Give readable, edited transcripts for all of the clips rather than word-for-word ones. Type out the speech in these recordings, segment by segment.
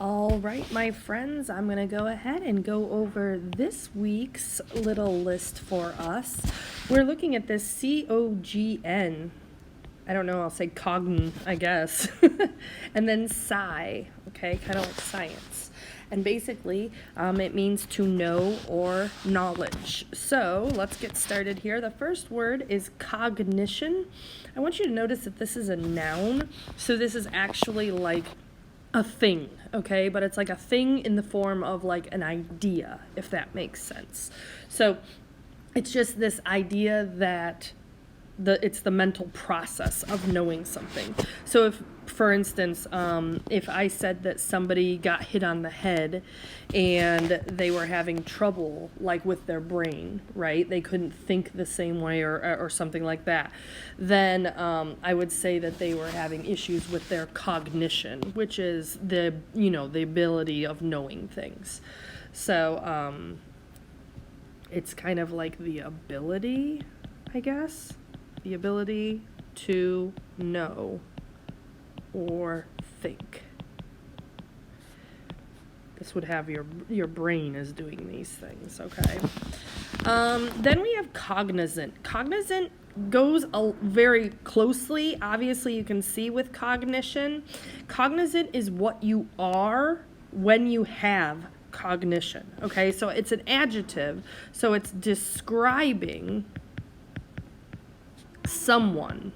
All right, my friends, I'm going to go ahead and go over this week's little list for us. We're looking at this COGN. I don't know, I'll say COGN, I guess. And then SCI, okay, kind of like science. And basically, it means to know or knowledge. So let's get started here. The first word is cognition. I want you to notice that this is a noun. So this is actually like a thing, okay? But it's like a thing in the form of like an idea, if that makes sense. So it's just this idea that it's the mental process of knowing something. So if, for instance, if I said that somebody got hit on the head and they were having trouble like with their brain, right? They couldn't think the same way or something like that, then I would say that they were having issues with their cognition, which is the ability of knowing things. So it's kind of like the ability, I guess. The ability to know or think. This would have your brain is doing these things, okay? Then we have cognizant. Cognizant goes very closely. Obviously, you can see with cognition. Cognizant is what you are when you have cognition, okay? So it's an adjective, so it's describing someone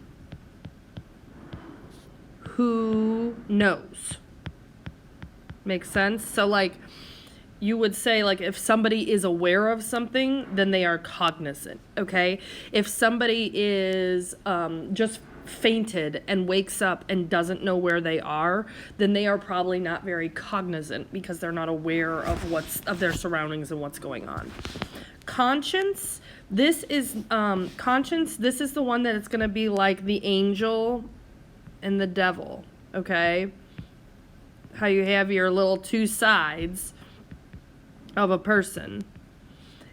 who knows. Makes sense? So like you would say like if somebody is aware of something, then they are cognizant, okay? If somebody is just fainted and wakes up and doesn't know where they are, then they are probably not very cognizant because they're not aware of their surroundings and what's going on. Conscience, this is conscience, this is the one that it's going to be like the angel and the devil, okay? How you have your little two sides of a person,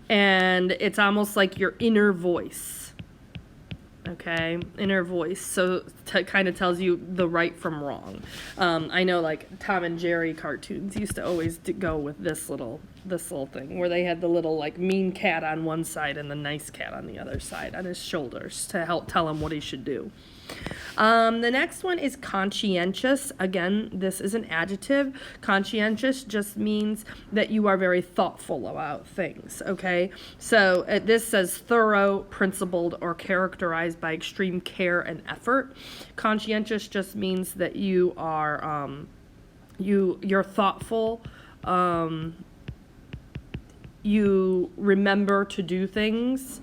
and it's almost like your inner voice, okay? Inner voice, so it kind of tells you the right from wrong. I know like Tom and Jerry cartoons used to always go with this little thing where they had the little like mean cat on one side and the nice cat on the other side on his shoulders to help tell him what he should do. The next one is conscientious. Again, this is an adjective. Conscientious just means that you are very thoughtful about things, okay? So this says thorough, principled, or characterized by extreme care and effort. Conscientious just means that you are you're thoughtful. You remember to do things.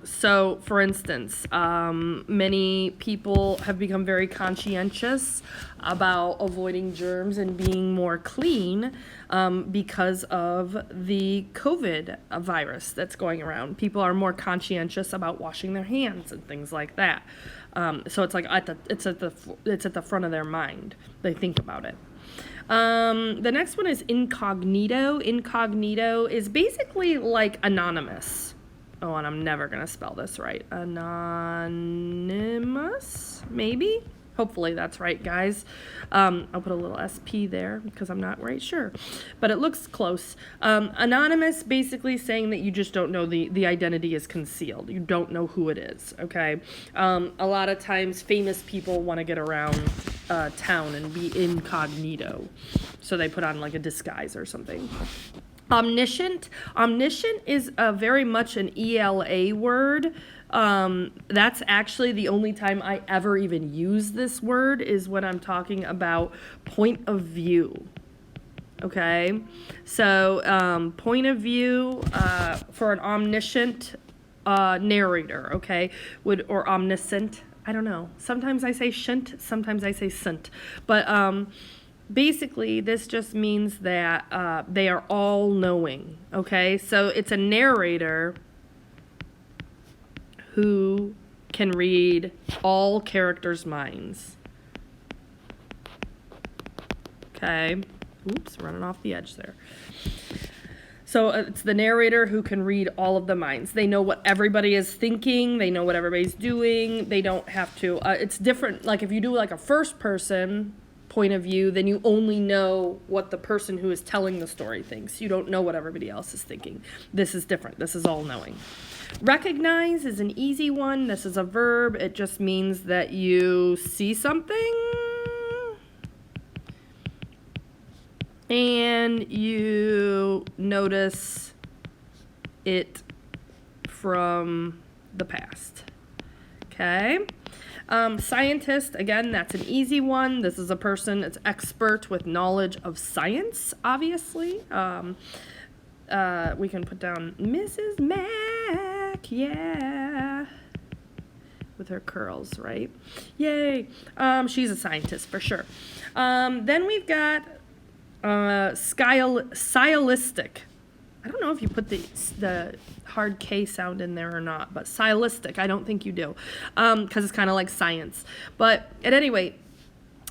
So, for instance, many people have become very conscientious about avoiding germs and being more clean because of the COVID virus that's going around. People are more conscientious about washing their hands and things like that. So it's like it's at the front of their mind. They think about it. The next one is incognito. Incognito is basically like anonymous. Oh, and I'm never going to spell this right. Anonymous, maybe? Hopefully that's right, guys. I'll put a little SP there because I'm not right sure. But it looks close. Anonymous, basically saying that you just don't know the identity is concealed. You don't know who it is, okay? A lot of times famous people want to get around town and be incognito. So they put on like a disguise or something. Omniscient. Omniscient is very much an ELA word. That's actually the only time I ever even use this word is when I'm talking about point of view. Okay? So, point of view for an omniscient narrator, okay? Or omniscient. I don't know. Sometimes I say shint, sometimes I say sint. But, basically, this just means that they are all knowing, okay? So it's a narrator who can read all characters' minds. Okay? Oops, running off the edge there. So it's the narrator who can read all of the minds. They know what everybody is thinking. They know what everybody's doing. They don't have to. It's different. Like if you do like a first person point of view, then you only know what the person who is telling the story thinks. You don't know what everybody else is thinking. This is different. This is all knowing. Recognize is an easy one. This is a verb. It just means that you see something and you notice it from the past. Okay. Scientist, again, that's an easy one. This is a person, it's expert with knowledge of science, obviously. We can put down Mrs. Mac, yeah, with her curls, right? Yay. She's a scientist for sure. Then we've got stylistic. I don't know if you put the hard K sound in there or not, but stylistic, I don't think you do, because it's kind of like science. But at any rate,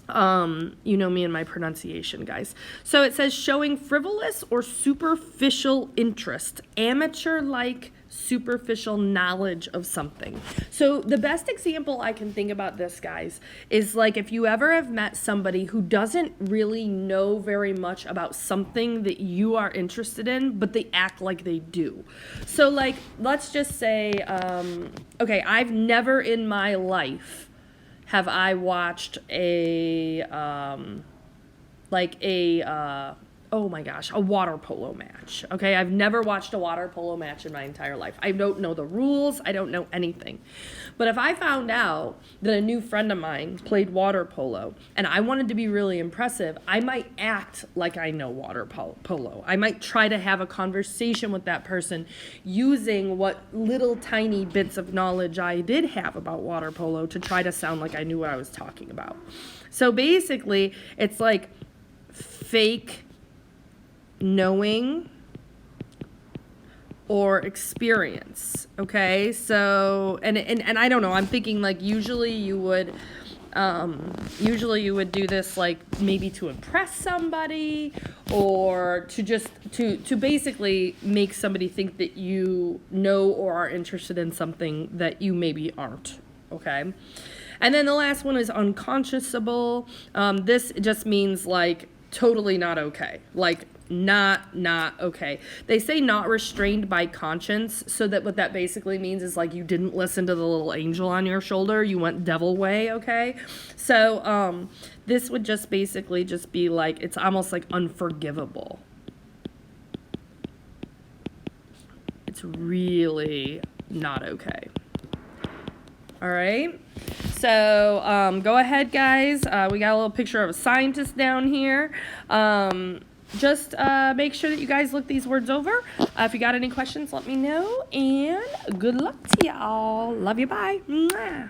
you know me and my pronunciation, guys. So it says showing frivolous or superficial interest, amateur-like superficial knowledge of something. So the best example I can think about this, guys, is like if you ever have met somebody who doesn't really know very much about something that you are interested in, but they act like they do. So like, let's just say, okay, I've never in my life have I watched a, oh my gosh, a water polo match. Okay, I've never watched a water polo match in my entire life. I don't know the rules. I don't know anything. But if I found out that a new friend of mine played water polo and I wanted to be really impressive, I might act like I know water polo. I might try to have a conversation with that person using what little tiny bits of knowledge I did have about water polo to try to sound like I knew what I was talking about. So basically, it's like fake knowing or experience. Okay, so and I don't know, I'm thinking like usually you would do this like maybe to impress somebody or to just to basically make somebody think that you know or are interested in something that you maybe aren't. Okay, and then the last one is unconscionable. This just means like totally not okay, like not okay. They say not restrained by conscience, so that what that basically means is like you didn't listen to the little angel on your shoulder, you went devil way. Okay, so this would just basically just be like, it's almost like unforgivable. It's really not okay. All right, so go ahead, guys. We got a little picture of a scientist down here. Just make sure that you guys look these words over. If you got any questions, let me know. And good luck to y'all. Love you. Bye. Mwah.